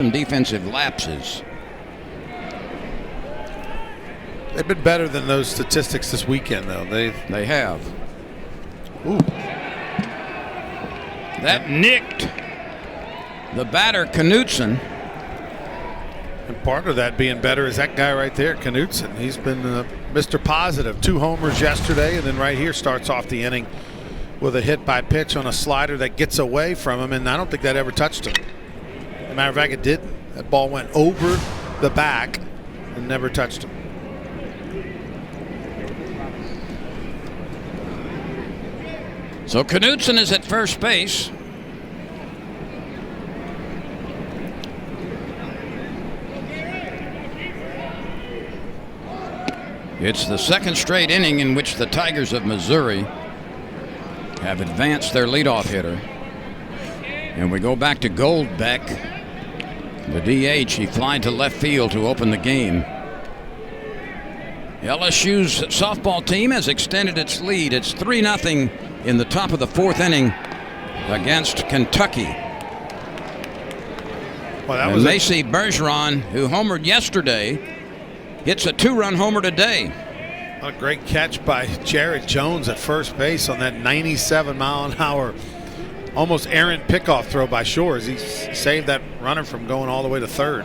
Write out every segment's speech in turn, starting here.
Some defensive lapses. They've been better than those statistics this weekend, though. They have. Ooh. That nicked the batter, Knutson. And part of that being better is that guy right there, Knutson. He's been Mr. Positive. 2 homers yesterday, and then right here starts off the inning with a hit by pitch on a slider that gets away from him, and I don't think that ever touched him. As a matter of fact, it didn't. That ball went over the back and never touched him. So Knutson is at first base. It's the second straight inning in which the Tigers of Missouri have advanced their leadoff hitter. And we go back to Goldbeck, the DH. He flied to left field to open the game. LSU's softball team has extended its lead. It's 3-0 in the top of the 4th inning against Kentucky. Well, that and was Macy Bergeron, who homered yesterday, hits a 2-run homer today. A great catch by Jared Jones at first base on that 97-mile-an-hour, almost errant pickoff throw by Shores. He saved that runner from going all the way to third.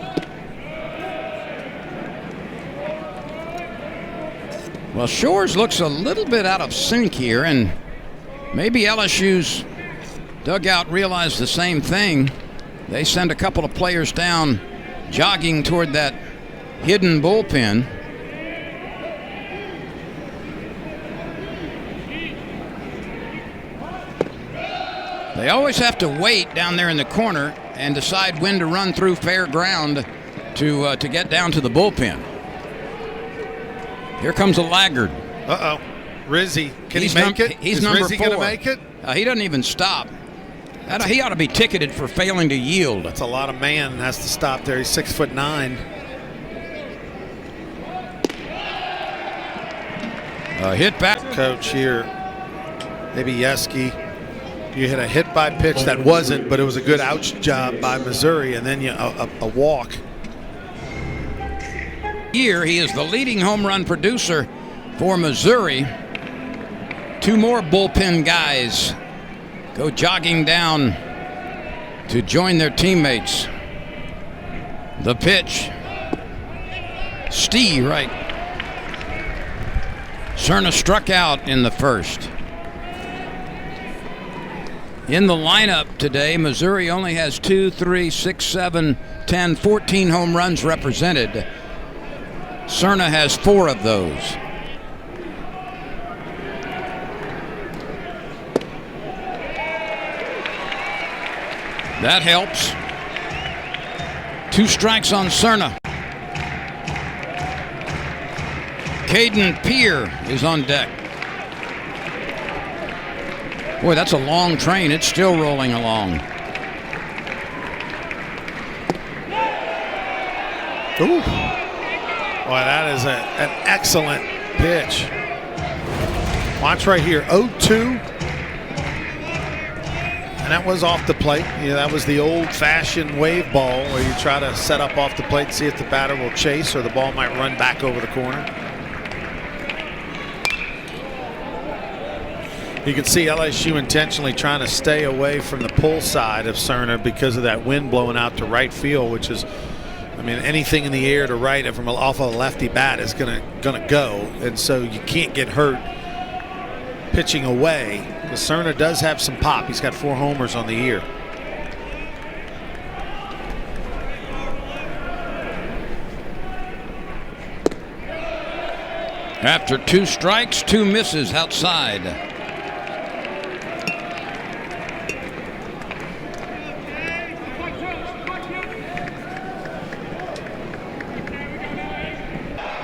Well, Shores looks a little bit out of sync here, and maybe LSU's dugout realized the same thing. They send a couple of players down jogging toward that hidden bullpen. They always have to wait down there in the corner and decide when to run through fair ground to get down to the bullpen. Here comes a laggard. Uh-oh. Rizzi. Can he make it? He's Is number Rizzi 4. going to make it? He doesn't even stop. He ought to be ticketed for failing to yield. That's a lot of man has to stop there. He's 6'9". Hit back. Coach here, maybe Yeski. You hit a hit by pitch that wasn't, but it was a good ouch job by Missouri, and then a walk. Here, he is the leading home run producer for Missouri. 2 more bullpen guys go jogging down to join their teammates. The pitch. Stee right. Cerna struck out in the first. In the lineup today, Missouri only has 2, 3, 6, 7, 10, 14 home runs represented. Cerna has 4 of those. That helps. 2 strikes on Cerna. Caden Peer is on deck. Boy, that's a long train. It's still rolling along. Ooh. Boy, that is an excellent pitch. Watch right here, 0-2. And that was off the plate. That was the old-fashioned wave ball where you try to set up off the plate, see if the batter will chase or the ball might run back over the corner. You can see LSU intentionally trying to stay away from the pull side of Cerna because of that wind blowing out to right field, which is, I mean, anything in the air to right from off of a lefty bat is gonna go, and so you can't get hurt pitching away. Because Cerna does have some pop. He's got 4 homers on the year. After 2 strikes, 2 misses outside.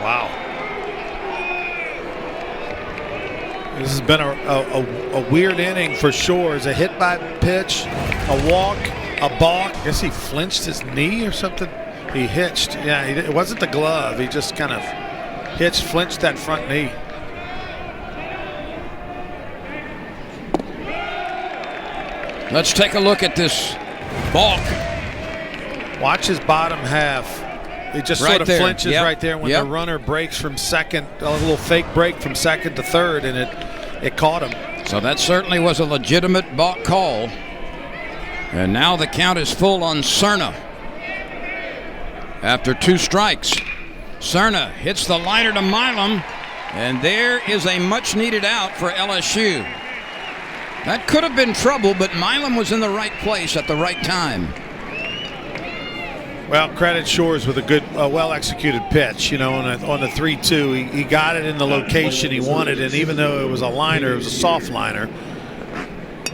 Wow. This has been a weird inning for sure. It's a hit by pitch, a walk, a balk. I guess he flinched his knee or something. He hitched. Yeah, it wasn't the glove. He just kind of hitched, flinched that front knee. Let's take a look at this balk. Watch his bottom half. He just Right sort of there. flinches Yep. right there when Yep. the runner breaks from second, a little fake break from second to third, and it caught him. So that certainly was a legitimate balk call. And now the count is full on Cerna. After 2 strikes, Cerna hits the liner to Milam, and there is a much-needed out for LSU. That could have been trouble, but Milam was in the right place at the right time. Well, credit Shores with a good, well-executed pitch. You know, on the 3-2, he got it in the location he wanted, and even though it was a liner, it was a soft liner,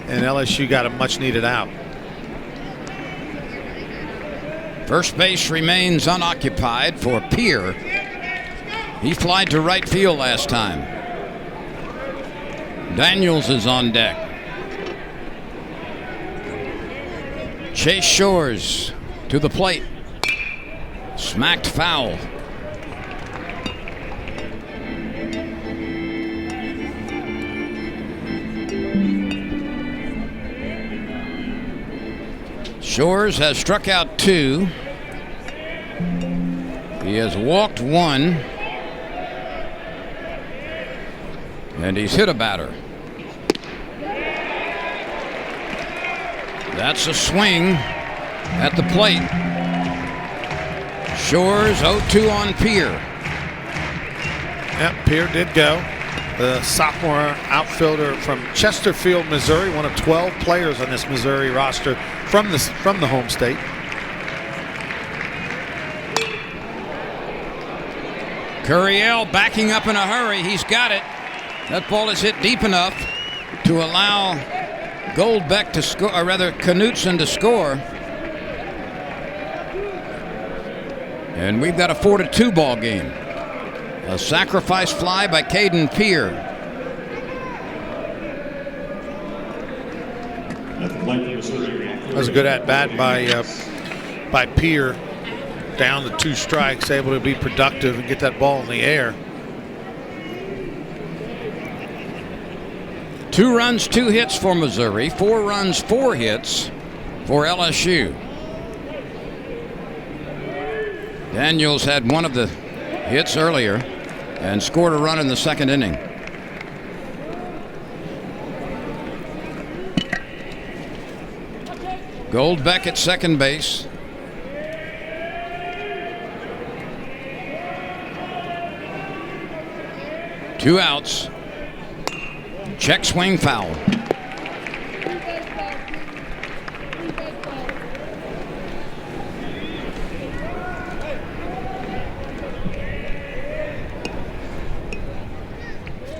and LSU got a much-needed out. First base remains unoccupied for Pierre. He flied to right field last time. Daniels is on deck. Chase Shores to the plate. Smacked foul. Shores has struck out 2. He has walked 1. And he's hit a batter. That's a swing at the plate. Shores 0-2 on Pierre. Yep, Pierre did go. The sophomore outfielder from Chesterfield, Missouri, one of 12 players on this Missouri roster from the home state. Curiel backing up in a hurry. He's got it. That ball is hit deep enough to allow Goldbeck to score, or rather Knutson to score. And we've got a 4-2 ball game. A sacrifice fly by Caden Pierre. That was a good at-bat by Pierre. Down to 2 strikes, able to be productive and get that ball in the air. 2 runs, 2 hits for Missouri. 4 runs, 4 hits for LSU. Daniels had one of the hits earlier and scored a run in the second inning. Goldbeck at second base. Two outs. Check swing foul.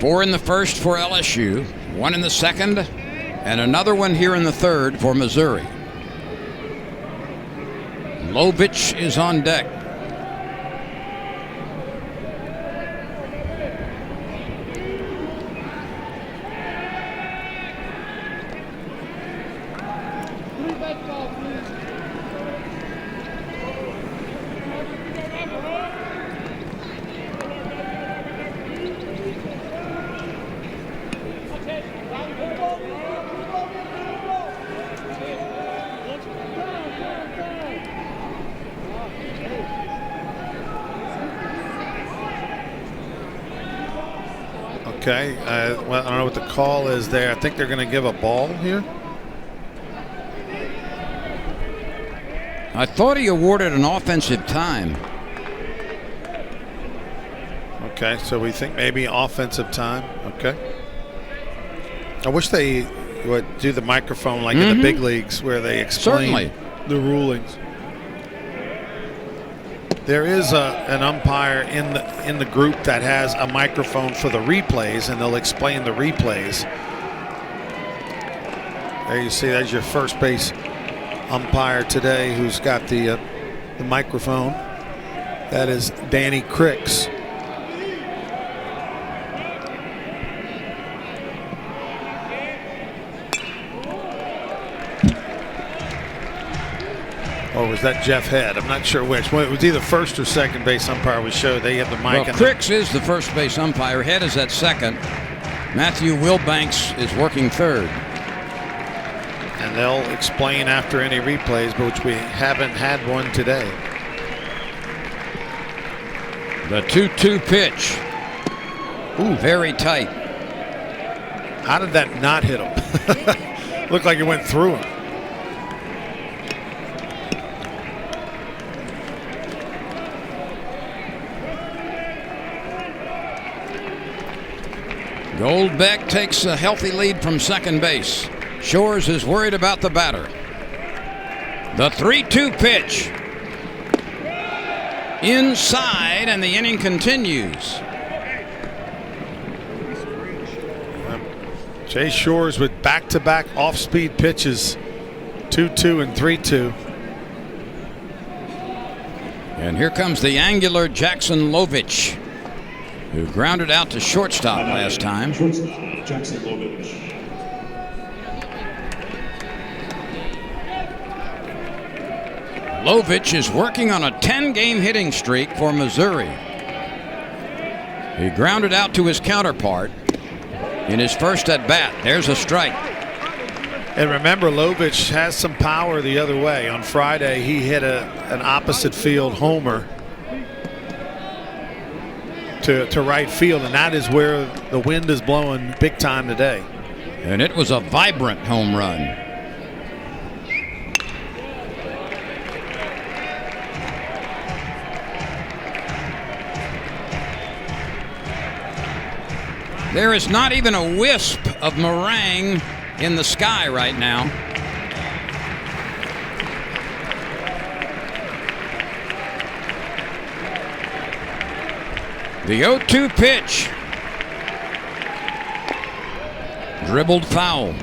Four in the first for LSU, 1 in the second, and another one here in the third for Missouri. Lovich is on deck. Okay, well, I don't know what the call is there. I think they're going to give a ball here. I thought he awarded an offensive time. Okay, so we think maybe offensive time. Okay. I wish they would do the microphone like in the big leagues where they explain the rulings. There is an umpire in the group that has a microphone for the replays, and they'll explain the replays. There you see, that's your first base umpire today who's got the microphone. That is Danny Cricks. Or was that Jeff Head? I'm not sure which. Well, it was either first or second base umpire we showed. They had the mic. Well, Cricks is the first base umpire. Head is at second. Matthew Wilbanks is working third. and they'll explain after any replays, but which we haven't had one today. The 2-2 pitch. Ooh, very tight. How did that not hit him? Looked like it went through him. Goldbeck takes a healthy lead from second base. Shores is worried about the batter. The 3-2 pitch. Inside, and the inning continues. Jay Shores with back-to-back off-speed pitches, 2-2 and 3-2. And here comes the angular Jackson Lovich, who grounded out to shortstop last time. Jackson Lovich. Lovich is working on a 10-game hitting streak for Missouri. He grounded out to his counterpart in his first at bat. There's a strike. And remember, Lovich has some power the other way. On Friday, he hit an opposite field homer to right field, and that is where the wind is blowing big time today. And it was a vibrant home run. There is not even a wisp of meringue in the sky right now. The 0-2 pitch. Dribbled foul.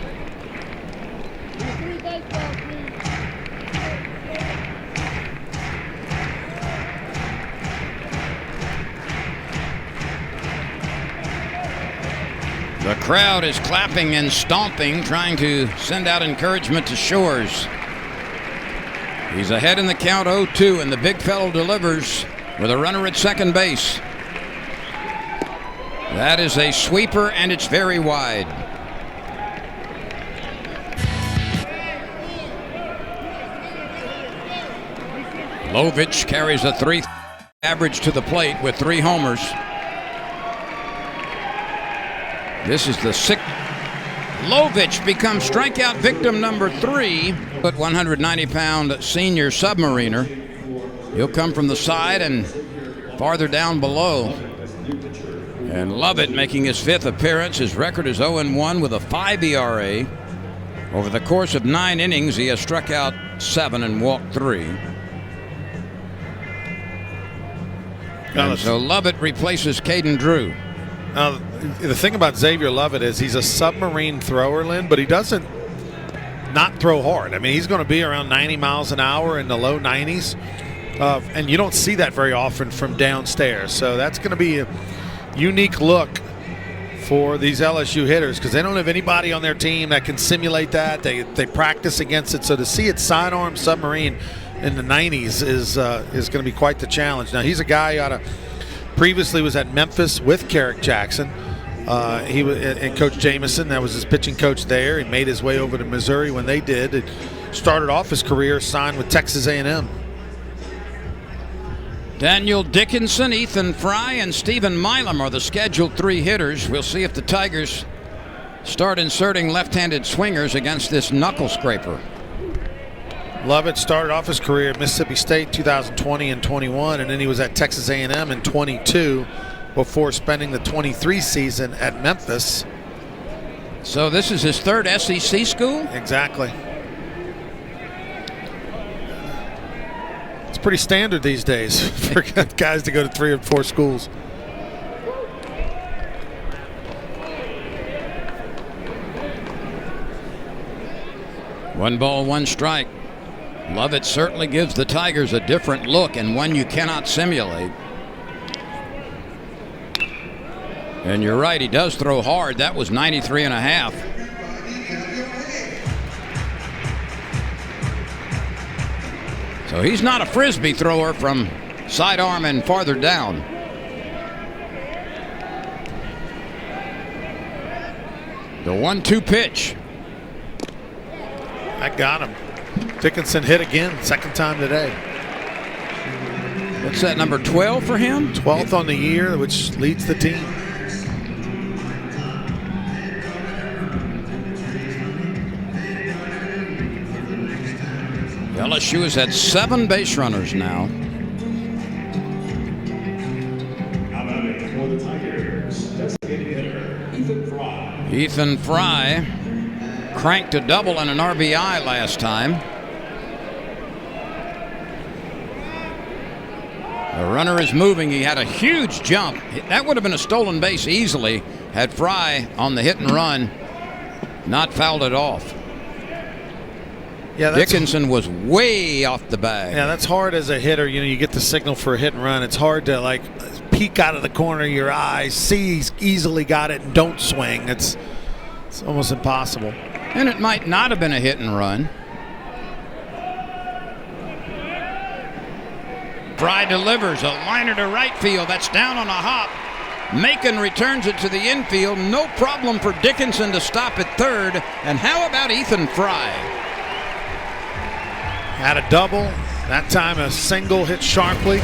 The crowd is clapping and stomping, trying to send out encouragement to Shores. He's ahead in the count, 0-2, and the big fellow delivers with a runner at second base. That is a sweeper, and it's very wide. Lovich carries a .3 average to the plate with 3 homers. This is the 6th. Lovich becomes strikeout victim number 3, but 190-pound senior submariner. He'll come from the side and farther down below. And Lovett making his 5th appearance. His record is 0-1 with a 5 ERA. Over the course of 9 innings, he has struck out 7 and walked 3. And so Lovett replaces Caden Drew. Now, the thing about Xavier Lovett is he's a submarine thrower, Lynn, but he doesn't not throw hard. I mean, he's going to be around 90 miles an hour in the low 90s, and you don't see that very often from downstairs. So that's going to be a unique look for these LSU hitters because they don't have anybody on their team that can simulate that. They practice against it. So to see it sidearm submarine in the 90s is going to be quite the challenge. Now, he's a guy previously was at Memphis with Carrick Jackson. He was and Coach Jamison. That was his pitching coach there. He made his way over to Missouri when they did. He started off his career signed with Texas A&M. Daniel Dickinson, Ethan Fry, and Stephen Milam are the scheduled 3 hitters. We'll see if the Tigers start inserting left-handed swingers against this knuckle scraper. Lovett started off his career at Mississippi State 2020 and 21, and then he was at Texas A&M in 22 before spending the 23 season at Memphis. So this is his 3rd SEC school? Exactly. It's pretty standard these days for guys to go to 3 or 4 schools. One ball, one strike. Lovett certainly gives the Tigers a different look and one you cannot simulate. And you're right, he does throw hard. That was 93.5. So he's not a frisbee thrower from sidearm and farther down. The 1-2 pitch. That got him. Dickinson hit again, second time today. What's that, number 12 for him? 12th on the year, which leads the team. LSU has had 7 base runners now. For the Tigers, designated hitter Ethan Fry. Ethan Fry cranked a double and an RBI last time. The runner is moving. He had a huge jump. That would have been a stolen base easily had Fry on the hit and run not fouled it off. Yeah, Dickinson was way off the bag. Yeah, that's hard as a hitter. You know, you get the signal for a hit and run. It's hard to like peek out of the corner of your eyes, see he's easily got it, and don't swing. It's almost impossible. And it might not have been a hit and run. Fry delivers a liner to right field. That's down on a hop. Macon returns it to the infield. No problem for Dickinson to stop at third. And how about Ethan Fry? Had a double. That time a single hit sharply.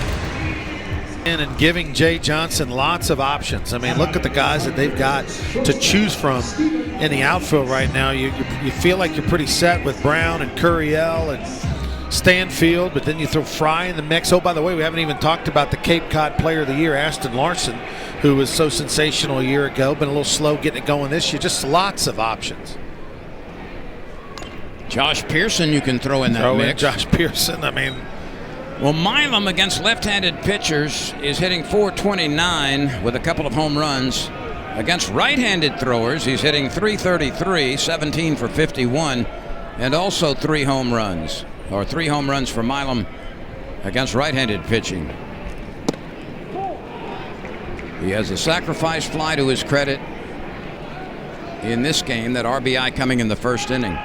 And giving Jay Johnson lots of options. I mean, look at the guys that they've got to choose from in the outfield right now. You feel like you're pretty set with Brown and Curiel and Stanfield, but then you throw Fry in the mix. Oh, by the way, we haven't even talked about the Cape Cod Player of the Year, Aston Larson, who was so sensational a year ago, been a little slow getting it going this year. Just lots of options. Josh Pearson you can throw in that mix. Josh Pearson, I mean. Well, Milam against left-handed pitchers is hitting .429 with a couple of home runs. Against right-handed throwers, he's hitting .333, 17 for 51, and also 3 home runs, or 3 home runs for Milam against right-handed pitching. He has a sacrifice fly to his credit in this game, that RBI coming in the first inning.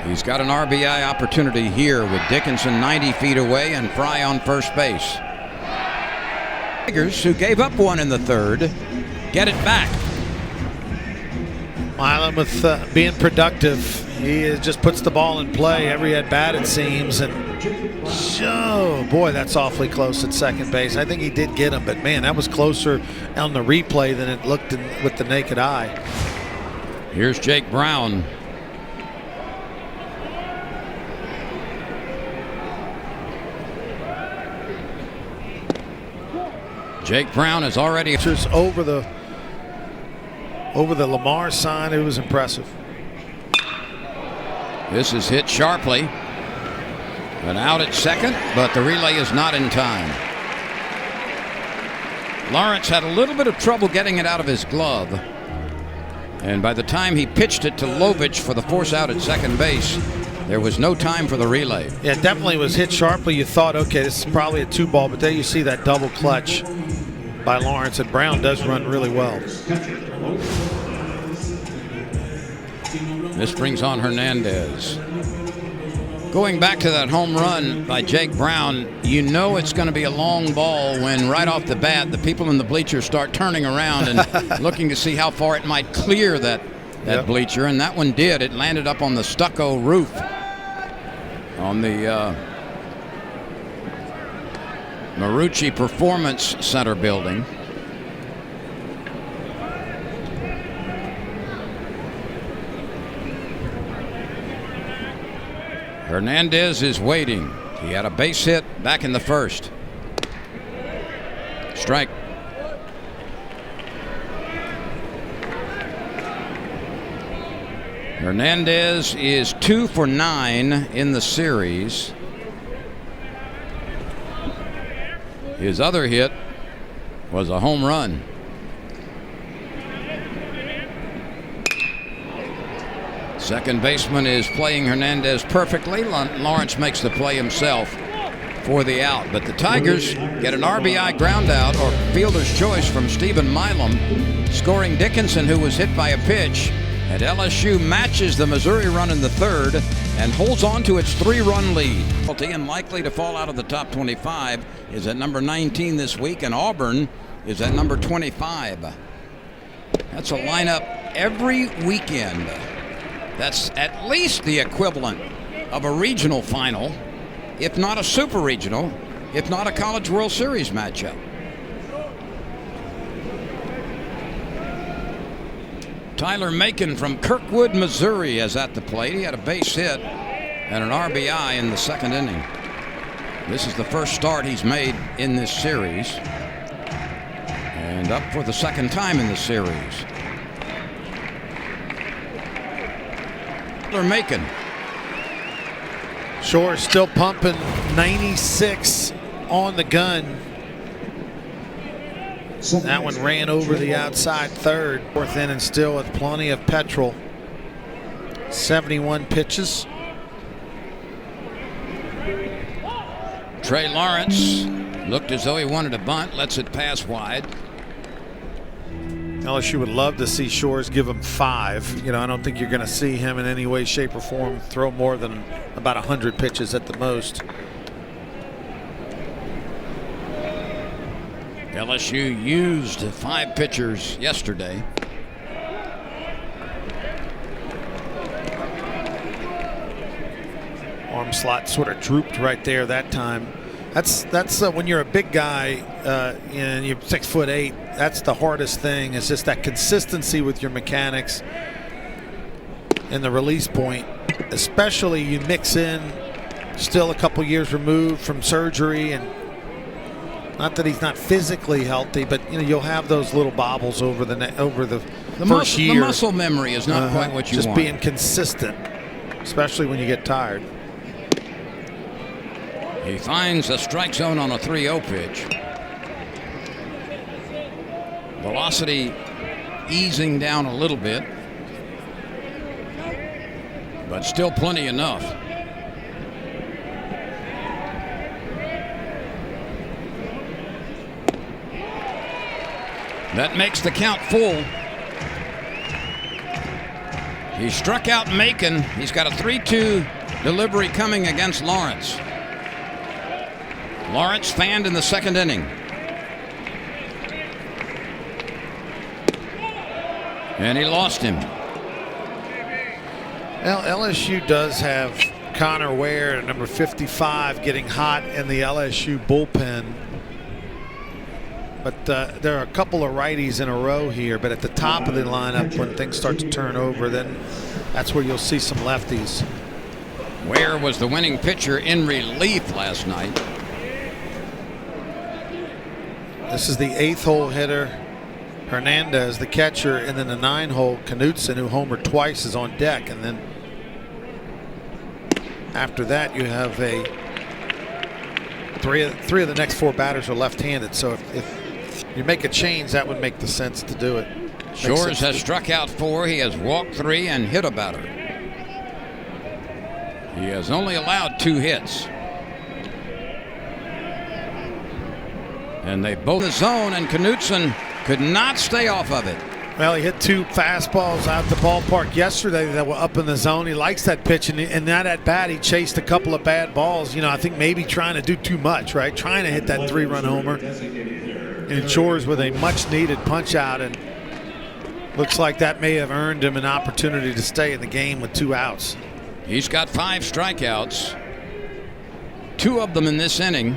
He's got an RBI opportunity here with Dickinson 90 feet away and Fry on first base. Tigers, who gave up one in the third, get it back. Milam with being productive. He just puts the ball in play every at bat, it seems. And oh boy, that's awfully close at second base. I think he did get him, but man, that was closer on the replay than it looked with the naked eye. Here's Jake Brown. Jake Brown is already over the Lamar sign. It was impressive. This is hit sharply. An out at second, but the relay is not in time. Lawrence had a little bit of trouble getting it out of his glove. And by the time he pitched it to Lovich for the force out at second base, there was no time for the relay. Yeah, it definitely was hit sharply. You thought, okay, this is probably a 2-ball, but there you see that double clutch by Lawrence, and Brown does run really well. This brings on Hernandez. Going back to that home run by Jake Brown, you know it's going to be a long ball when right off the bat the people in the bleachers start turning around and looking to see how far it might clear that bleacher, and that one did. It landed up on the stucco roof on the Marucci Performance Center building. Hernandez is waiting. He had a base hit back in the first. Strike. Hernandez is 2 for 9 in the series. His other hit was a home run. Second baseman is playing Hernandez perfectly. Lawrence makes the play himself for the out. But the Tigers get an RBI ground out, or fielder's choice, from Stephen Milam, scoring Dickinson, who was hit by a pitch. And LSU matches the Missouri run in the third and holds on to its 3-run lead. And likely to fall out of the top 25 is at number 19 this week, and Auburn is at number 25. That's a lineup every weekend That's at least the equivalent of a regional final, if not a super regional, if not a College World Series matchup. Tyler Macon from Kirkwood, Missouri is at the plate. He had a base hit and an RBI in the second inning. This is the first start he's made in this series, and up for the second time in the series. Tyler Macon. Shore still pumping, 96 on the gun. That one ran over the outside third. Fourth inning still with plenty of petrol. 71 pitches. Trey Lawrence looked as though he wanted a bunt, lets it pass wide. LSU would love to see Shores give him 5. You know, I don't think you're going to see him in any way, shape, or form throw more than about 100 pitches at the most. LSU used 5 pitchers yesterday. Arm slot sort of drooped right there that time. That's when you're a big guy and you're 6'8". That's the hardest thing. Is just that consistency with your mechanics and the release point. Especially you mix in still a couple years removed from surgery, and not that he's not physically healthy, but you know you'll have those little bobbles over the first year. The muscle memory is not quite what you want. Just being consistent, especially when you get tired. He finds a strike zone on a 3-0 pitch. Velocity easing down a little bit, but still plenty enough. That makes the count full. He struck out Macon. He's got a 3-2 delivery coming against Lawrence. Lawrence fanned in the second inning. And he lost him. Well, LSU does have Connor Ware, number 55, getting hot in the LSU bullpen. But there are a couple of righties in a row here. But at the top of the lineup, when things start to turn over, then that's where you'll see some lefties. Ware was the winning pitcher in relief last night. This is the 8th hole hitter, Hernandez, the catcher, and then the 9-hole Knutson, who homered twice, is on deck. And then after that, you have three of the next 4 batters are left-handed. So if you make a change, that would make the sense to do it. Shores has struck out 4. He has walked 3 and hit a batter. He has only allowed 2 hits. And they both in the zone, and Knutson could not stay off of it. Well, he hit 2 fastballs out the ballpark yesterday that were up in the zone. He likes that pitch, and that at bat he chased a couple of bad balls. You know, I think maybe trying to do too much, right? Trying to hit that 3-run homer. And Shores with a much-needed punch-out, and looks like that may have earned him an opportunity to stay in the game with 2 outs. He's got 5 strikeouts, 2 of them in this inning,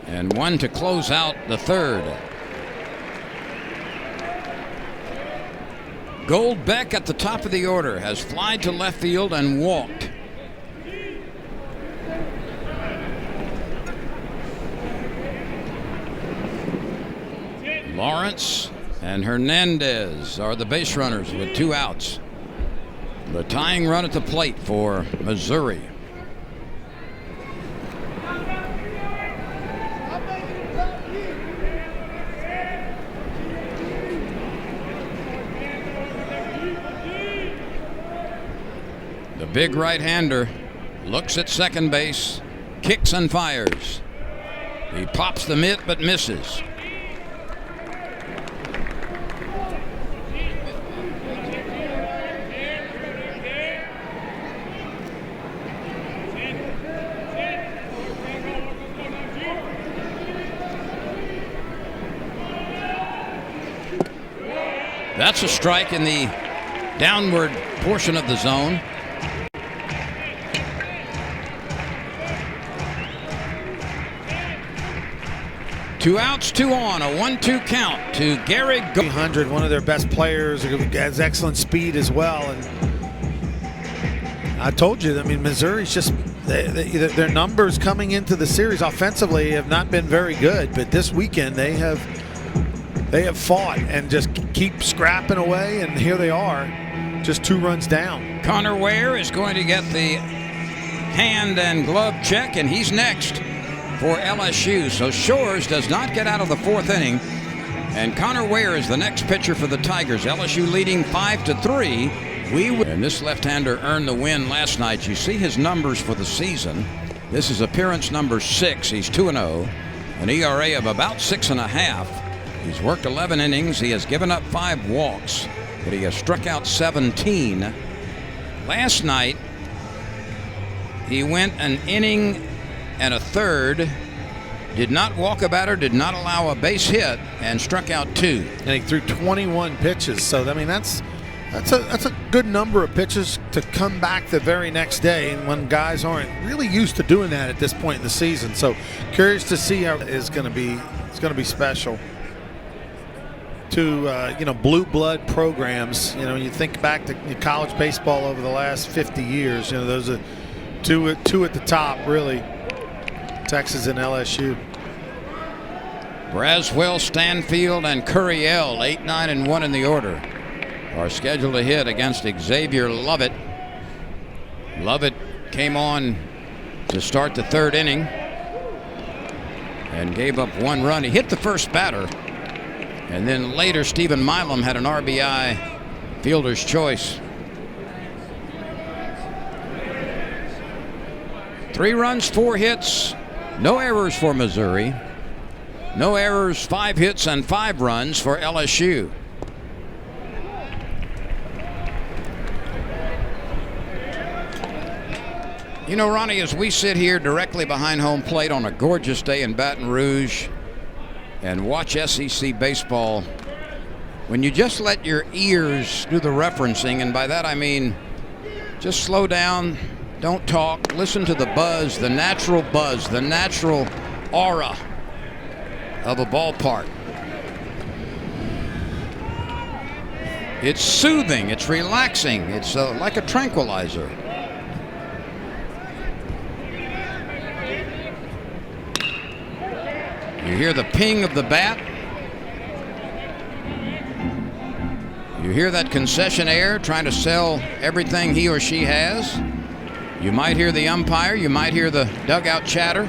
and 1 to close out the third. Goldbeck at the top of the order has flied to left field and walked. Lawrence and Hernandez are the base runners with 2 outs. The tying run at the plate for Missouri. The big right-hander looks at second base, kicks and fires. He pops the mitt but misses. That's a strike in the downward portion of the zone. Two outs, two on, a 1-2 count to Gary. 300, one of their best players, has excellent speed as well. And I told you, I mean, Missouri's just their numbers coming into the series offensively have not been very good, but this weekend they have fought and just keep scrapping away, and here they are, just 2 runs down. Connor Ware is going to get the hand and glove check, and he's next for LSU. So Shores does not get out of the 4th inning, and Connor Ware is the next pitcher for the Tigers. LSU leading 5-3. And this left-hander earned the win last night. You see his numbers for the season. This is appearance number 6. He's 2-0, an ERA of about 6.5. He's worked 11 innings. He has given up 5 walks, but he has struck out 17. Last night, he went an inning and a third, did not walk a batter, did not allow a base hit, and struck out 2. And he threw 21 pitches. So I mean, that's a good number of pitches to come back the very next day, and when guys aren't really used to doing that at this point in the season. So curious to see how it is going to be. It's going to be special to blue blood programs. You think back to college baseball over the last 50 years. Those are two at the top, really. Texas and LSU. Braswell, Stanfield, and Curriell, 8, 9, and 1 in the order, are scheduled to hit against Xavier Lovett. Lovett came on to start the 3rd inning and gave up 1 run. He hit the first batter, and then later Stephen Milam had an RBI fielder's choice. 3 runs, 4 hits, no errors for Missouri. No errors, 5 hits, and 5 runs for LSU. Ronnie, as we sit here directly behind home plate on a gorgeous day in Baton Rouge and watch SEC baseball, when you just let your ears do the referencing, and by that I mean just slow down, don't talk, listen to the buzz, the natural aura of a ballpark. It's soothing, it's relaxing, it's like a tranquilizer. You hear the ping of the bat. You hear that concessionaire trying to sell everything he or she has. You might hear the umpire. You might hear the dugout chatter.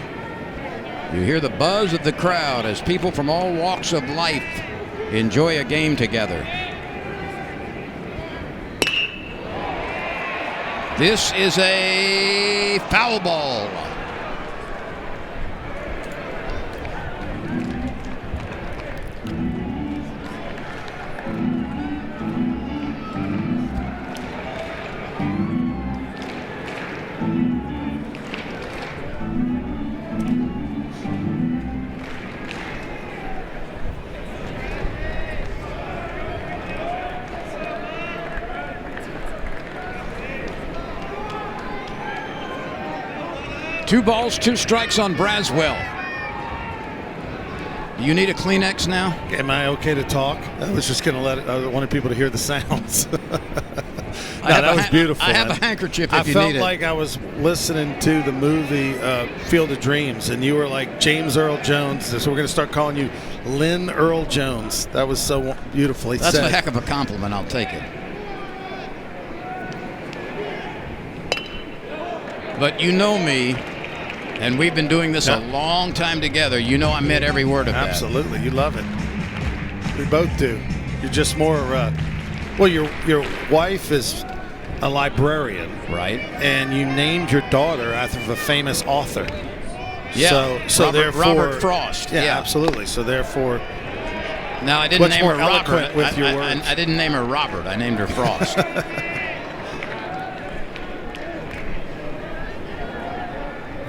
You hear the buzz of the crowd as people from all walks of life enjoy a game together. This is a foul ball. Two balls, 2 strikes on Braswell. Do you need a Kleenex now? Am I okay to talk? I was just going to I wanted people to hear the sounds. That was beautiful. I have a handkerchief if you need it. I felt like I was listening to the movie Field of Dreams, and you were like James Earl Jones, so we're going to start calling you Lynn Earl Jones. That was so beautifully said. That's a heck of a compliment. I'll take it. But you know me, and we've been doing this a long time together. You know I meant every word of that. Absolutely. You love it. We both do. You're just more, your wife is a librarian. Right. And you named your daughter after a famous author. Yeah. So therefore. Robert Frost. Yeah, absolutely. So therefore. Now, I didn't name her Robert. With your words? I didn't name her Robert. I named her Frost.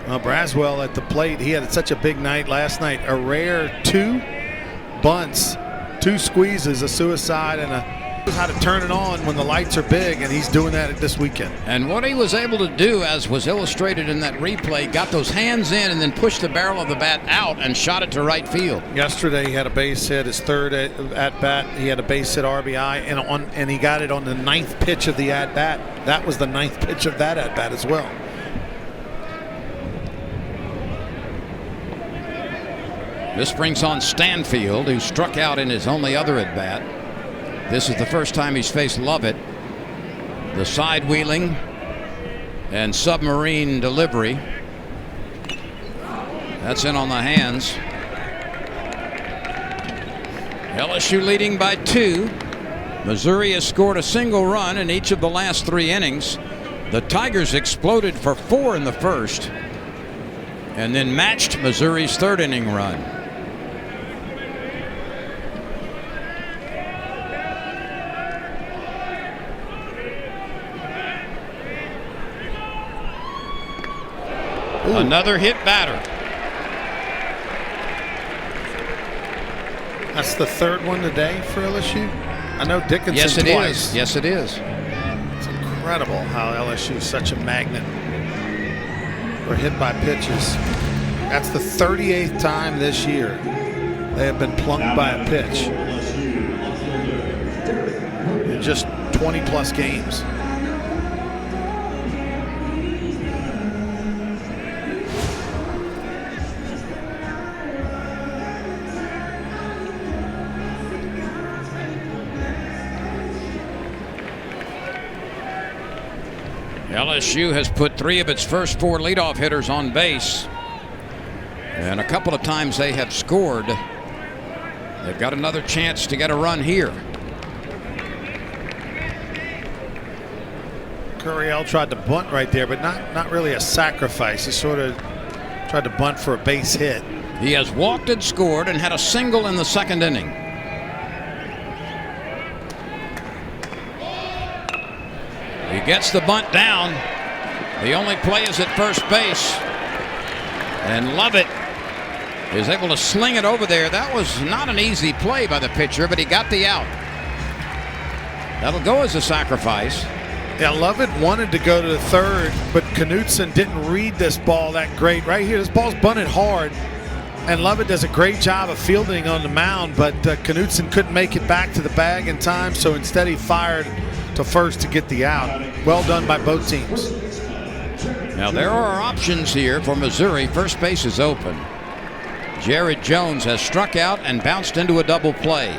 Well, Braswell at the plate, he had such a big night last night. A rare 2 bunts, 2 squeezes, a suicide, and a How to turn it on when the lights are big, and he's doing that this weekend. And what he was able to do, as was illustrated in that replay, got those hands in and then pushed the barrel of the bat out and shot it to right field. Yesterday he had a base hit, his third at bat. He had a base hit RBI, and he got it on the 9th pitch of the at bat. That was the 9th pitch of that at bat as well. This brings on Stanfield, who struck out in his only other at bat. This is the first time he's faced Lovett. The side wheeling and submarine delivery. That's in on the hands. LSU leading by 2. Missouri has scored a single run in each of the last 3 innings. The Tigers exploded for 4 in the first and then matched Missouri's 3rd inning run. Ooh. Another hit batter. That's the 3rd one today for LSU. I know Dickinson yes, it twice. is. Yes, it is. It's incredible how LSU is such a magnet for hit by pitches. That's the 38th time this year they have been plunked by a pitch in just 20+ games. LSU has put 3 of its first 4 leadoff hitters on base, and a couple of times they have scored. They've got another chance to get a run here. Curiel tried to bunt right there, but not really a sacrifice. He sort of tried to bunt for a base hit. He has walked and scored and had a single in the 2nd inning. He gets the bunt down. The only play is at first base. And Lovett is able to sling it over there. That was not an easy play by the pitcher, but he got the out. That'll go as a sacrifice. Yeah, Lovett wanted to go to the 3rd, but Knutson didn't read this ball that great. Right here, this ball's bunted hard, and Lovett does a great job of fielding on the mound, but Knutson couldn't make it back to the bag in time, so instead he fired to first to get the out. Well done by both teams. Now there are options here for Missouri. First base is open. Jared Jones has struck out and bounced into a double play.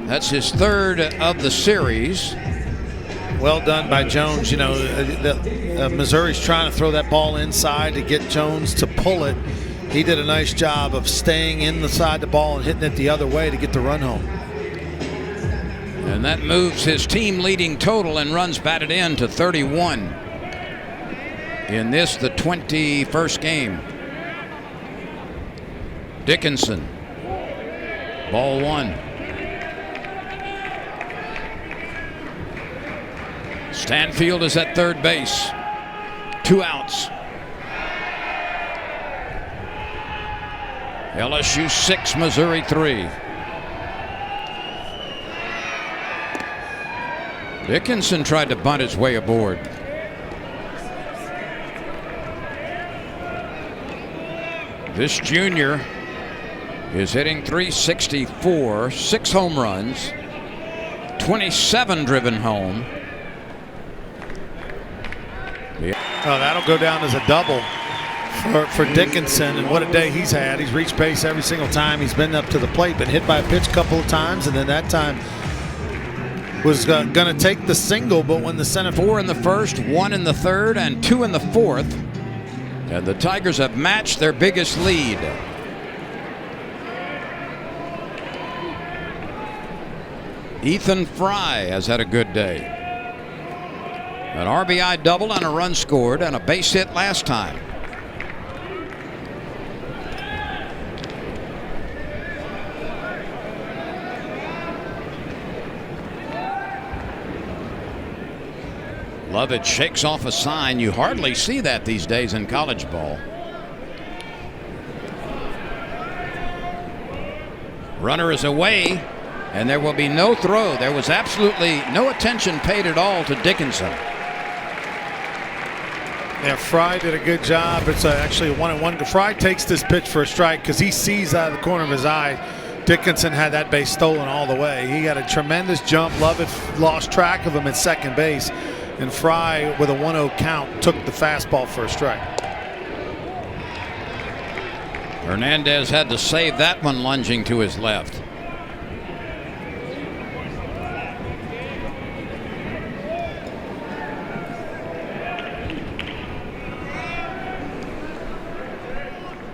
That's his 3rd of the series. Well done by Jones. You know, Missouri's trying to throw that ball inside to get Jones to pull it. He did a nice job of staying inside the ball and hitting it the other way to get the run home. And that moves his team leading total and runs batted in to 31 in this, the 21st game. Dickinson, ball 1. Stanfield is at 3rd base. 2 outs. LSU 6, Missouri 3. Dickinson tried to bunt his way aboard. This junior is hitting .364, 6 home runs, 27 driven home. Oh, that'll go down as a double for Dickinson, and what a day he's had. He's reached base every single time he's been up to the plate, been hit by a pitch a couple of times, and then that time was going to take the single, but when the center 4 in the first, 1 in the 3rd, and 2 in the 4th, and the Tigers have matched their biggest lead. Ethan Fry has had a good day. An RBI double and a run scored and a base hit last time. Lovett shakes off a sign. You hardly see that these days in college ball. Runner is away, and there will be no throw. There was absolutely no attention paid at all to Dickinson. Yeah, Fry did a good job. It's actually a 1-1. Fry takes this pitch for a strike because he sees out of the corner of his eye Dickinson had that base stolen all the way. He got a tremendous jump. Lovett lost track of him at second base, and Fry, with a 1-0 count, took the fastball for a strike. Hernandez had to save that one lunging to his left.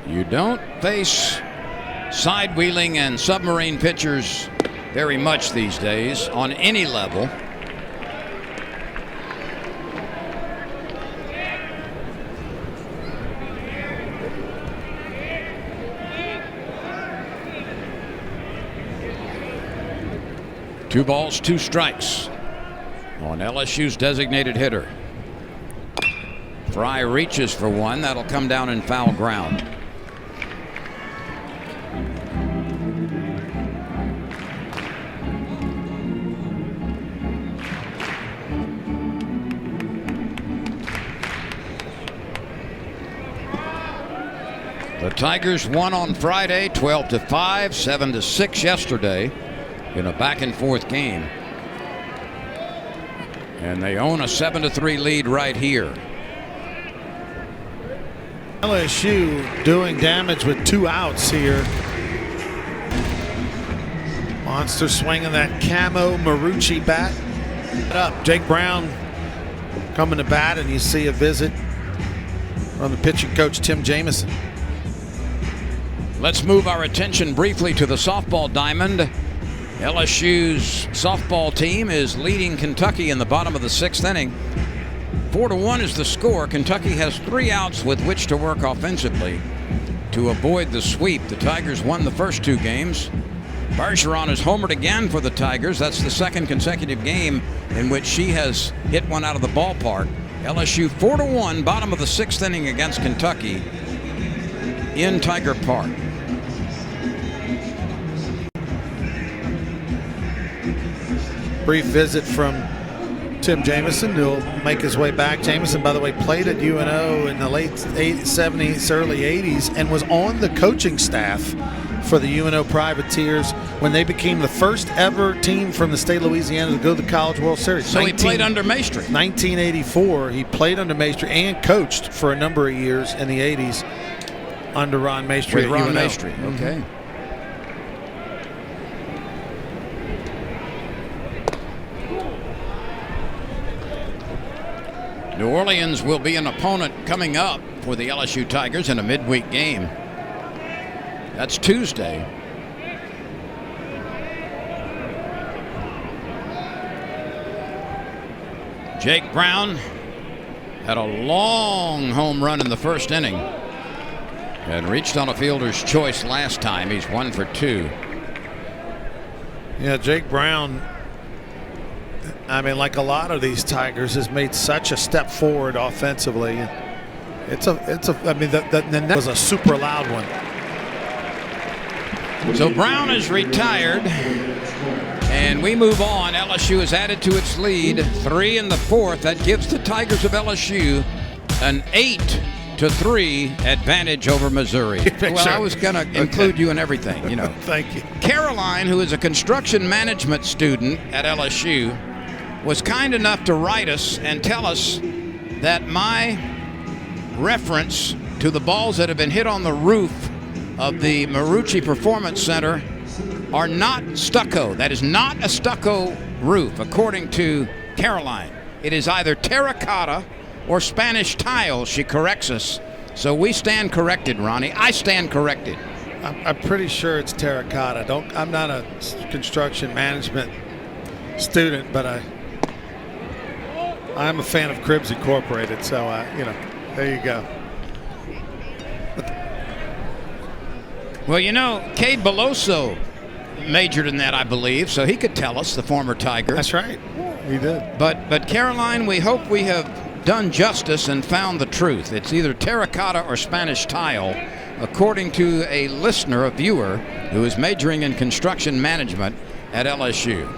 You don't face side-wheeling and submarine pitchers very much these days on any level. Two balls, two strikes on LSU's designated hitter. Fry reaches for one. That'll come down in foul ground. The Tigers won on Friday 12-5, 7-6 yesterday in a back-and-forth game. And they own a 7-3 lead right here. LSU doing damage with 2 outs here. Monster swinging that camo Marucci bat. Up, Jake Brown coming to bat, and you see a visit from the pitching coach Tim Jamieson. Let's move our attention briefly to the softball diamond. LSU's softball team is leading Kentucky in the bottom of the 6th inning. 4-1 is the score. Kentucky has 3 outs with which to work offensively to avoid the sweep. The Tigers won the first 2 games. Bergeron has homered again for the Tigers. That's the 2nd consecutive game in which she has hit one out of the ballpark. LSU 4-1, bottom of the 6th inning against Kentucky in Tiger Park. Brief visit from Tim Jamieson. He'll make his way back. Jamieson, by the way, played at UNO in the late 70s, early 80s, and was on the coaching staff for the UNO Privateers when they became the first ever team from the state of Louisiana to go to the College World Series. So he played under Maestri. 1984, he played under Maestri and coached for a number of years in the 80s under Ron Maestri. With at Ron UNO. Maestri, okay. New Orleans will be an opponent coming up for the LSU Tigers in a midweek game. That's Tuesday. Jake Brown had a long home run in the first inning and reached on a fielder's choice last time. He's 1 for 2. Yeah, Jake Brown, I mean, like a lot of these Tigers, has made such a step forward offensively. I mean, that was a super loud one. So Brown is retired, and we move on. LSU has added to its lead, 3 in the 4th. That gives the Tigers of LSU an 8-3 advantage over Missouri. Well, I was going to include you in everything, you know. Thank you. Caroline, who is a construction management student at LSU, was kind enough to write us and tell us that my reference to the balls that have been hit on the roof of the Marucci Performance Center are not stucco. That is not a stucco roof, according to Caroline. It is either terracotta or Spanish tile, she corrects us. So we stand corrected, Ronnie. I stand corrected. I'm pretty sure it's terracotta. I'm not a construction management student, but I'm a fan of Cribs Incorporated, so you know, there you go. Well, you know, Cade Beloso majored in that, I believe, so he could tell us, the former Tiger. That's right, he did. But Caroline, we hope we have done justice and found the truth. It's either terracotta or Spanish tile, according to a listener, a viewer, who is majoring in construction management at LSU.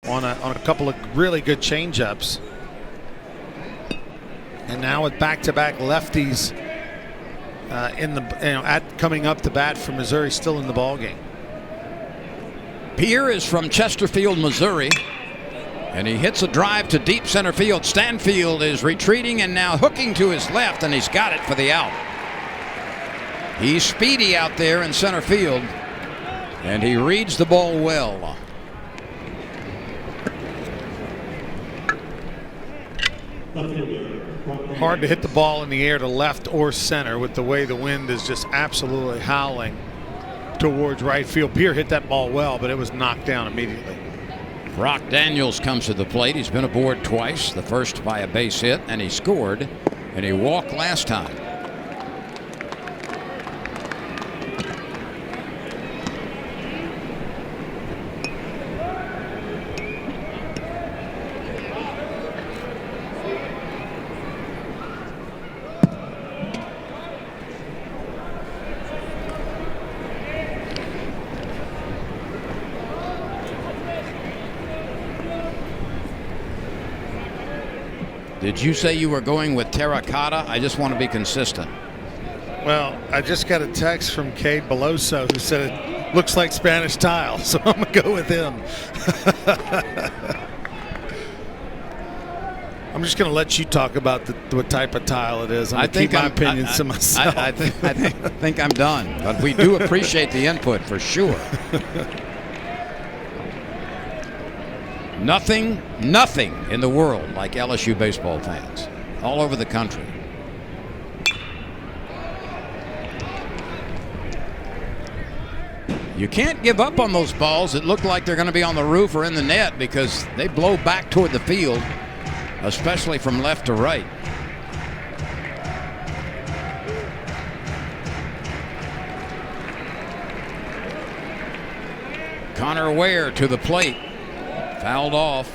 On a couple of really good changeups. And now with back-to-back lefties coming up to bat for Missouri, still in the ball game. Pierre is from Chesterfield, Missouri, and he hits a drive to deep center field. Stanfield is retreating and now hooking to his left, and he's got it for the out. He's speedy out there in center field, and he reads the ball well. Hard to hit the ball in the air to left or center with the way the wind is just absolutely howling towards right field. Pierre hit that ball well, but it was knocked down immediately. Brock Daniels comes to the plate. He's been aboard twice, the first by a base hit, and he scored, and he walked last time. Did you say you were going with terracotta? I just want to be consistent. Well, I just got a text from Cade Beloso who said it looks like Spanish tile, so I'm going to go with him. I'm just going to let you talk about what type of tile it is. I'm going to keep my opinions to myself. I think I'm done, but we do appreciate the input for sure. Nothing in the world like LSU baseball fans all over the country. You can't give up on those balls that look like they're going to be on the roof or in the net because they blow back toward the field, especially from left to right. Connor Ware to the plate. Fouled off.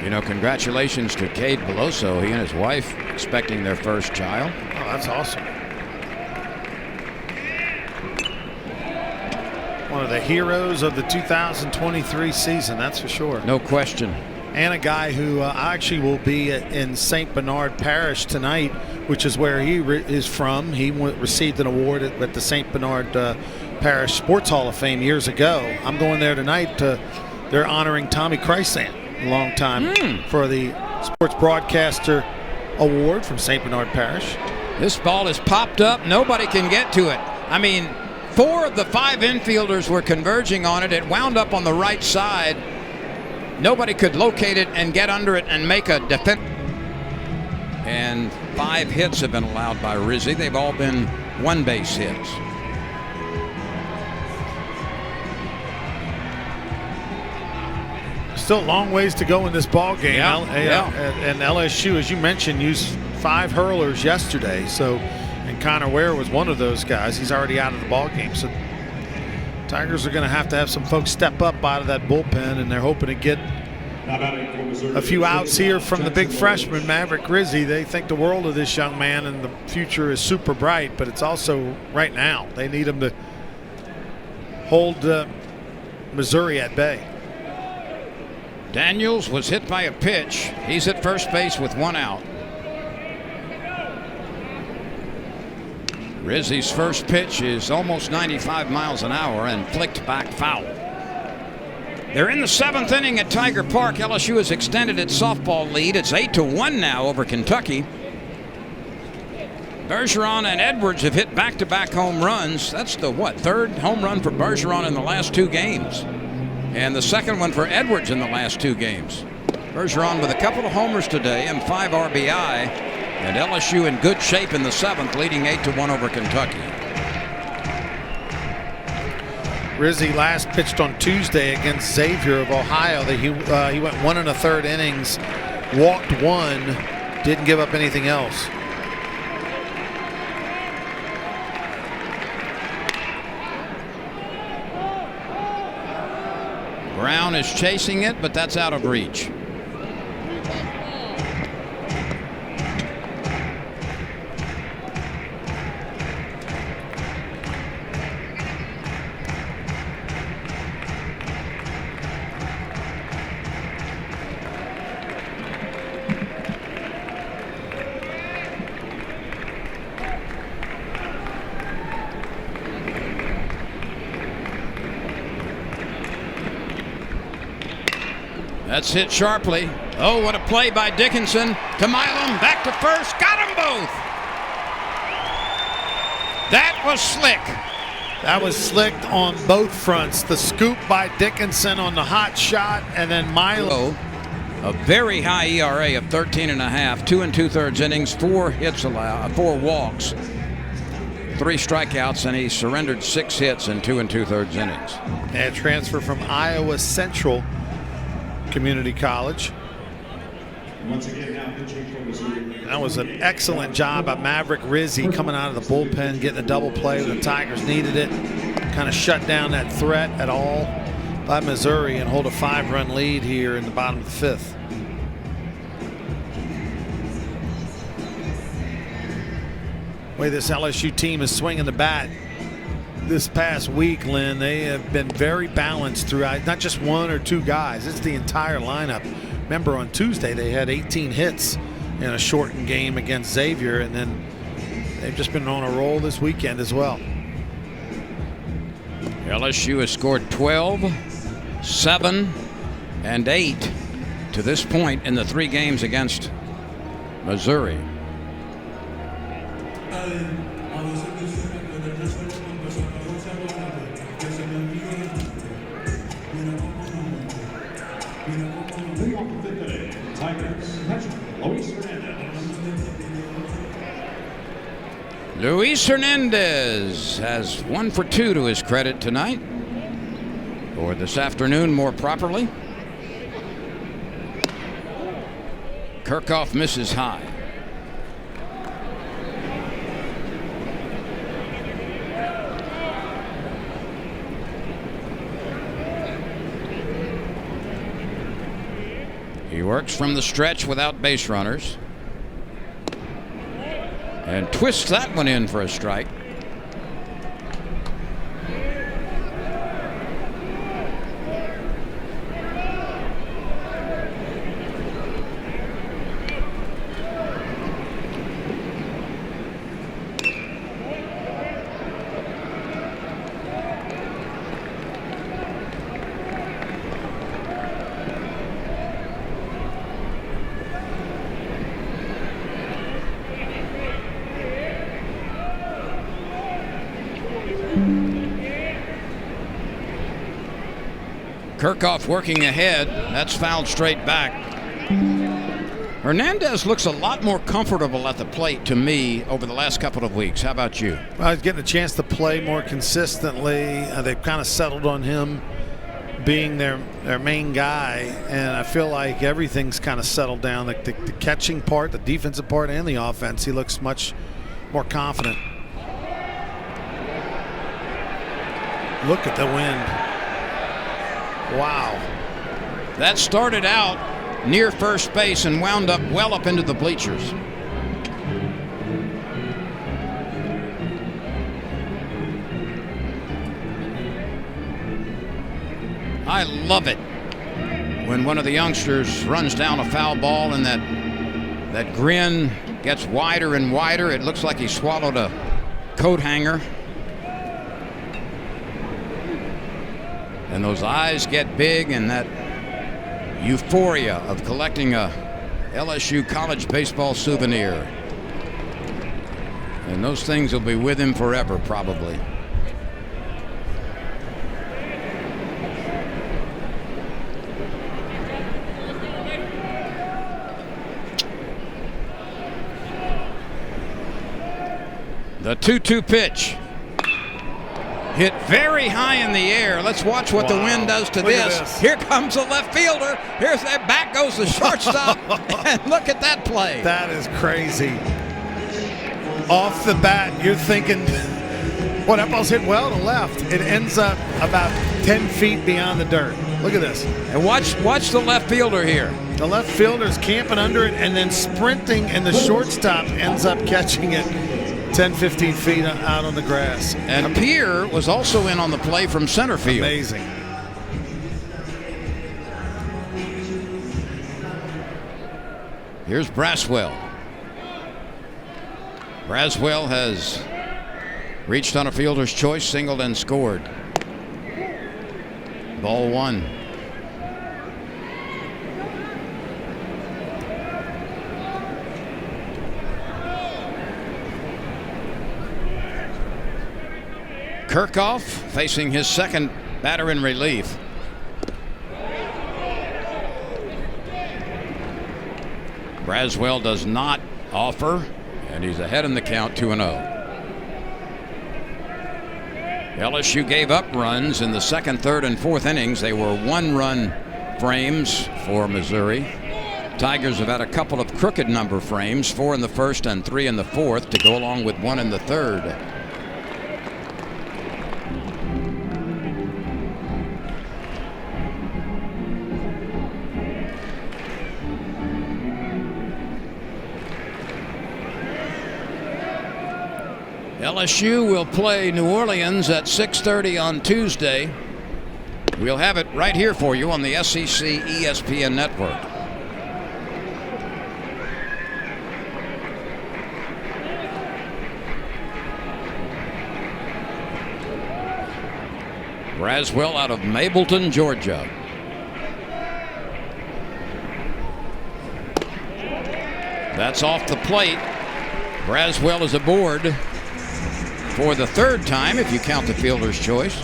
You know, congratulations to Cade Beloso. He and his wife expecting their first child. Oh, that's awesome. One of the heroes of the 2023 season, that's for sure. No question. And a guy who actually will be in St. Bernard Parish tonight, which is where he is from. He received an award at the St. Bernard Parish Sports Hall of Fame years ago. I'm going there tonight. They're honoring Tommy Chrysan, a long time, for the Sports Broadcaster Award from St. Bernard Parish. This ball is popped up. Nobody can get to it. I mean, 4 of the 5 infielders were converging on it. It wound up on the right side. Nobody could locate it and get under it and make a defense. And 5 hits have been allowed by Rizzi. They've all been one-base hits. Still a long ways to go in this ball game. Yeah. And LSU, as you mentioned, used 5 hurlers yesterday. And Connor Ware was one of those guys. He's already out of the ball game. So Tigers are going to have some folks step up out of that bullpen, and they're hoping to get a few outs here from the big freshman, Maverick Rizzi. They think the world of this young man, and the future is super bright, but it's also right now. They need him to hold Missouri at bay. Daniels was hit by a pitch. He's at first base with 1 out. Rizzi's first pitch is almost 95 miles an hour and flicked back foul. They're in the 7th inning at Tiger Park. LSU has extended its softball lead. It's 8-1 now over Kentucky. Bergeron and Edwards have hit back-to-back home runs. That's the 3rd home run for Bergeron in the last 2 games. And the 2nd one for Edwards in the last 2 games. Bergeron with a couple of homers today and 5 RBI. And LSU in good shape in the 7th, leading 8-1 over Kentucky. Rizzi last pitched on Tuesday against Xavier of Ohio. He went 1 1/3 innings, walked 1, didn't give up anything else. Brown is chasing it, but that's out of reach. That's hit sharply. Oh, what a play by Dickinson. To Milam, back to first, got them both. That was slick. That was slick on both fronts. The scoop by Dickinson on the hot shot, and then Milam. A very high ERA of 13.5, 2 2/3 innings, 4 hits allowed, 4 walks, 3 strikeouts, and he surrendered 6 hits in 2 2/3 innings. And transfer from Iowa Central Community College. Once again, now pitching for Missouri. That was an excellent job by Maverick Rizzi coming out of the bullpen, getting a double play when the Tigers needed it. Kind of shut down that threat at all by Missouri and hold a 5-run lead here in the bottom of the 5th. The way this LSU team is swinging the bat this past week, Lynn, they have been very balanced throughout, not just 1 or 2 guys, it's the entire lineup. Remember on Tuesday they had 18 hits in a shortened game against Xavier, and then they've just been on a roll this weekend as well. LSU has scored 12, 7, and 8 to this point in the 3 games against Missouri. Luis Hernandez has 1 for 2 to his credit tonight, or this afternoon more properly. Kirchhoff misses high. He works from the stretch without base runners and twists that one in for a strike. Kirchhoff working ahead. That's fouled straight back. Hernandez looks a lot more comfortable at the plate to me over the last couple of weeks. How about you? Well, he's getting a chance to play more consistently. They've kind of settled on him being their main guy, and I feel like everything's kind of settled down. The catching part, the defensive part, and the offense. He looks much more confident. Look at the wind. Wow. That started out near first base and wound up well up into the bleachers. I love it when one of the youngsters runs down a foul ball and that grin gets wider and wider. It looks like he swallowed a coat hanger. And those eyes get big, and that euphoria of collecting a LSU college baseball souvenir. And those things will be with him forever, probably. The 2-2 pitch. Hit very high in the air. Let's watch what the wind does to this. Here comes the left fielder. Here's that. Back goes the shortstop. And look at that play. That is crazy. Off the bat, you're thinking, well, that ball's hit well to left. It ends up about 10 feet beyond the dirt. Look at this. And watch the left fielder here. The left fielder's camping under it and then sprinting, and the shortstop ends up catching it 10, 15 feet out on the grass. And Pierre was also in on the play from center field. Amazing. Here's Braswell. Braswell has reached on a fielder's choice, singled and scored. Ball one. Kirchhoff facing his second batter in relief. Braswell does not offer, and he's ahead in the count, 2-0. LSU gave up runs in the second, third, and fourth innings. They were one-run frames for Missouri. Tigers have had a couple of crooked number frames, 4 in the first and 3 in the fourth, to go along with 1 in the third. LSU will play New Orleans at 6:30 on Tuesday. We'll have it right here for you on the SEC ESPN network. Braswell out of Mableton, Georgia. That's off the plate. Braswell is aboard for the third time, if you count the fielder's choice.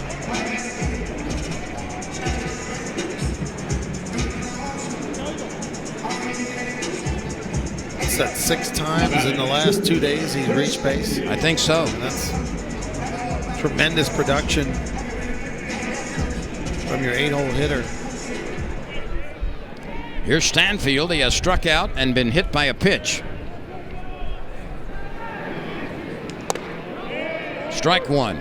What's that, 6 times in the last 2 days he's reached base? I think so. That's tremendous production from your 8-hole hitter. Here's Stanfield. He has struck out and been hit by a pitch. Strike one.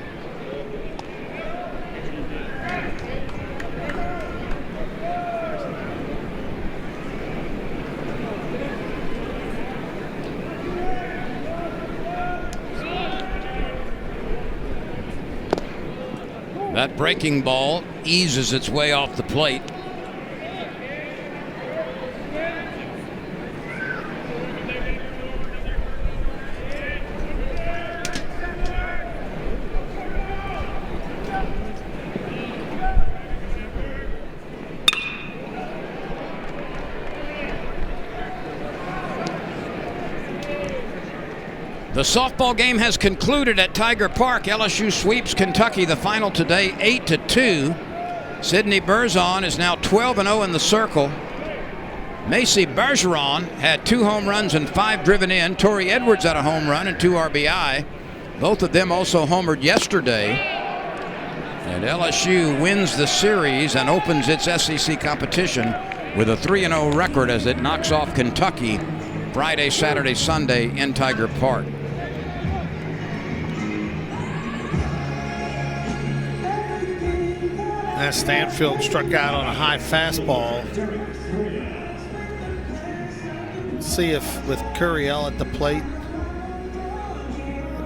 That breaking ball eases its way off the plate. The softball game has concluded at Tiger Park. LSU sweeps Kentucky. The final today, 8-2. Sidney Berzon is now 12-0 in the circle. Macy Bergeron had 2 home runs and 5 driven in. Torrey Edwards had a home run and 2 RBI. Both of them also homered yesterday. And LSU wins the series and opens its SEC competition with a 3-0 record as it knocks off Kentucky Friday, Saturday, Sunday in Tiger Park. As Stanfield struck out on a high fastball. See if with Curiel at the plate,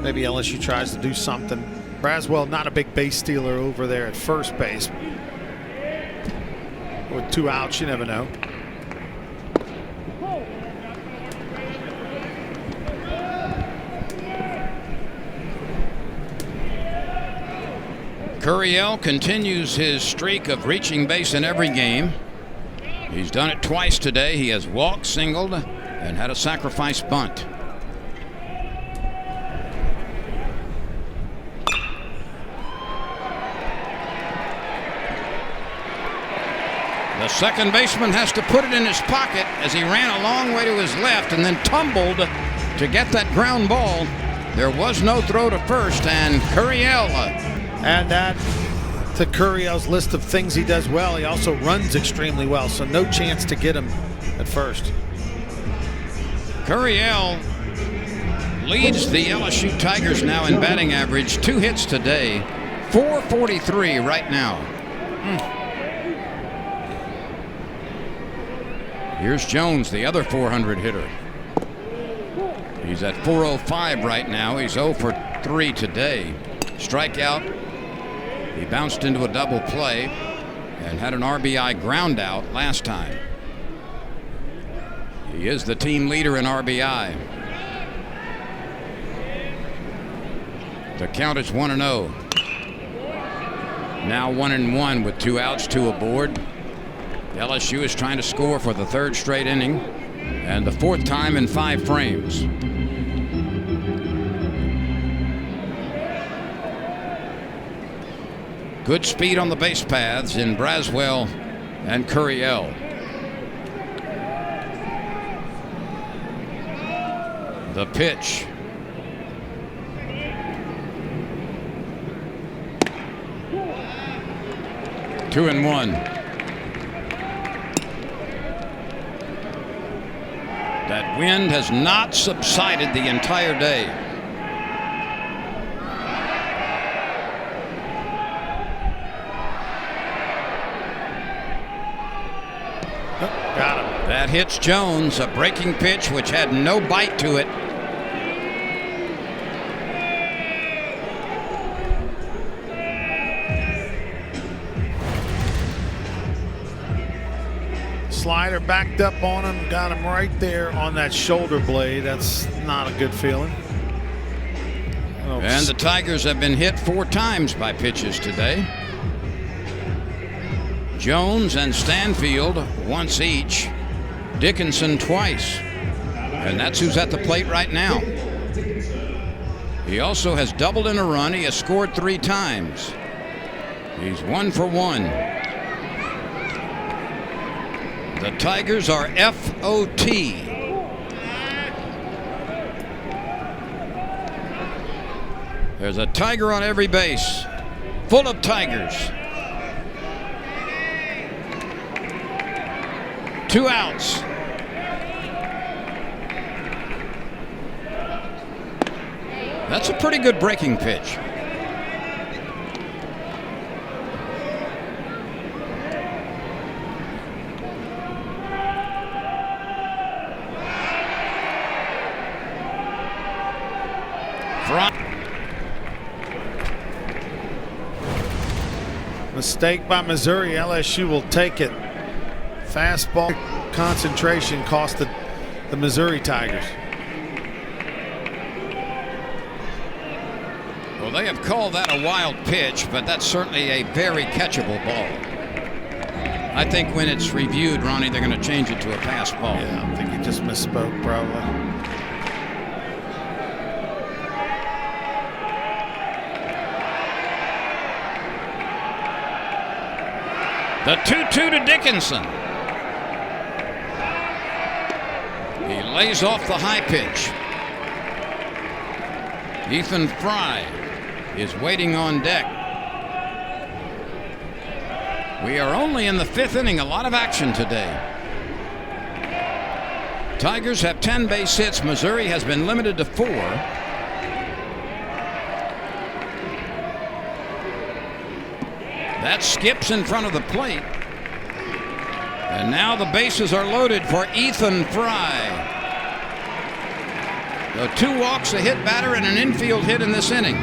maybe LSU tries to do something. Braswell not a big base stealer over there at first base. With 2 outs, you never know. Curiel continues his streak of reaching base in every game. He's done it twice today. He has walked, singled, and had a sacrifice bunt. The second baseman has to put it in his pocket as he ran a long way to his left and then tumbled to get that ground ball. There was no throw to first, and Curiel. Add that to Curiel's list of things he does well. He also runs extremely well, so no chance to get him at first. Curiel leads the LSU Tigers now in batting average. 2 hits today, 443 right now. Here's Jones, the other 400 hitter. He's at 405 right now. He's 0 for 3 today. Strikeout. He bounced into a double play and had an RBI ground out last time. He is the team leader in RBI. The count is 1-0. Now 1-1 with 2 outs, 2 aboard. LSU is trying to score for the 3rd straight inning and the 4th time in 5 frames. Good speed on the base paths in Braswell and Curiel. The pitch. Two and one. That wind has not subsided the entire day. Got him. That hits Jones, a breaking pitch which had no bite to it. Slider backed up on him, got him right there on that shoulder blade. That's not a good feeling. Oh, and the Tigers have been hit 4 times by pitches today. Jones and Stanfield once each. Dickinson twice. And that's who's at the plate right now. He also has doubled in a run. He has scored 3 times. He's 1 for 1. The Tigers are FOT. There's a Tiger on every base. Full of Tigers. 2 outs. That's a pretty good breaking pitch. Mistake by Missouri. LSU will take it. Fastball concentration cost the Missouri Tigers. Well, they have called that a wild pitch, but that's certainly a very catchable ball. I think when it's reviewed, Ronnie, they're going to change it to a pass ball. Yeah, I think he just misspoke probably. The 2-2 to Dickinson. He lays off the high pitch. Ethan Fry is waiting on deck. We are only in the 5th inning. A lot of action today. Tigers have 10 base hits. Missouri has been limited to 4. That skips in front of the plate. And now the bases are loaded for Ethan Fry. So 2 walks, a hit batter, and an infield hit in this inning.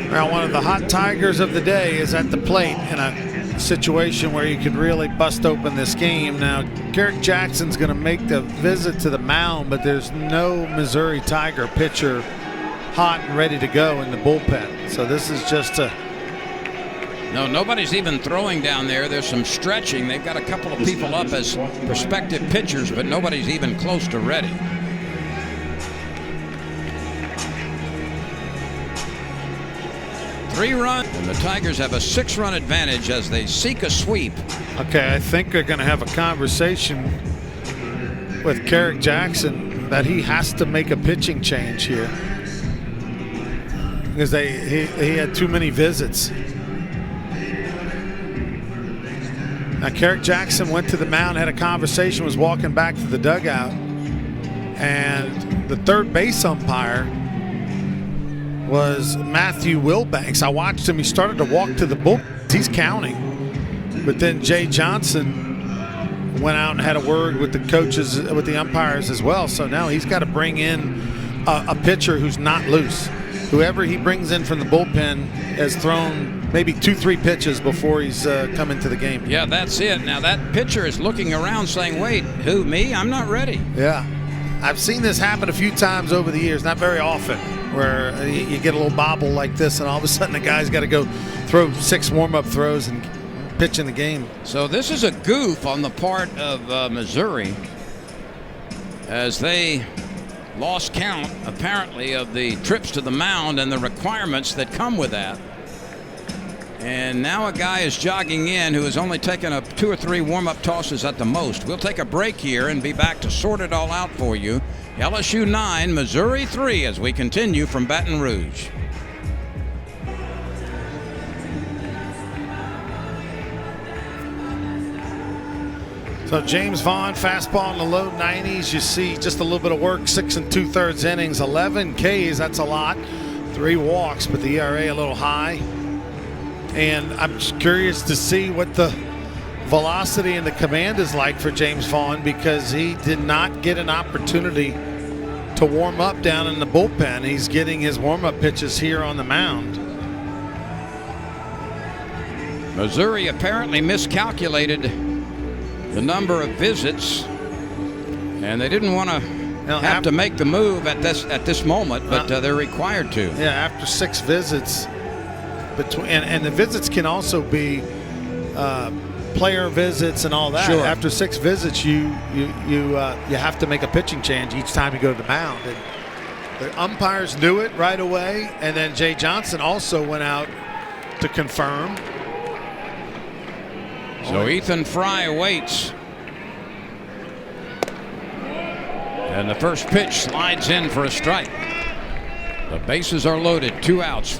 Now, one of the hot Tigers of the day is at the plate in a situation where you could really bust open this game. Now, Garrett Jackson's going to make the visit to the mound, but there's no Missouri Tiger pitcher hot and ready to go in the bullpen. So this is just a... No, nobody's even throwing down there. There's some stretching. They've got a couple of people up as prospective pitchers, but nobody's even close to ready. Three runs, and the Tigers have a 6-run advantage as they seek a sweep Okay, I think they're going to have a conversation with Carrick Jackson that he has to make a pitching change here because he had too many visits. Now Carrick Jackson went to the mound, had a conversation, was walking back to the dugout, and the third base umpire was Matthew Wilbanks. I watched him. He started to walk to the bullpen. He's counting. But then Jay Johnson went out and had a word with the coaches, with the umpires as well. So now he's got to bring in a pitcher who's not loose. Whoever he brings in from the bullpen has thrown maybe 2-3 pitches before he's come into the game. Yeah, that's it. Now that pitcher is looking around saying, wait, who, me? I'm not ready. Yeah. I've seen this happen a few times over the years, not very often, where you get a little bobble like this and all of a sudden the guy's got to go throw 6 warm-up throws and pitch in the game. So this is a goof on the part of Missouri as they lost count, apparently, of the trips to the mound and the requirements that come with that. And now a guy is jogging in who has only taken up 2 or 3 warm-up tosses at the most. We'll take a break here and be back to sort it all out for you. LSU 9, Missouri 3 as we continue from Baton Rouge. So James Vaughn, fastball in the low 90s. You see just a little bit of work, 6 2/3 innings, 11 Ks. That's a lot. 3 walks, but the ERA a little high. And I'm just curious to see what the velocity and the command is like for James Vaughn, because he did not get an opportunity to warm up down in the bullpen. He's getting his warm-up pitches here on the mound. Missouri apparently miscalculated the number of visits, and they didn't want to have to make the move at this moment, but they're required to. Yeah, after 6 visits, and the visits can also be player visits and all that. Sure. After 6 visits, you have to make a pitching change each time you go to the mound. And the umpires knew it right away, and then Jay Johnson also went out to confirm. So Ethan Fry waits. And the first pitch slides in for a strike. The bases are loaded, 2 outs.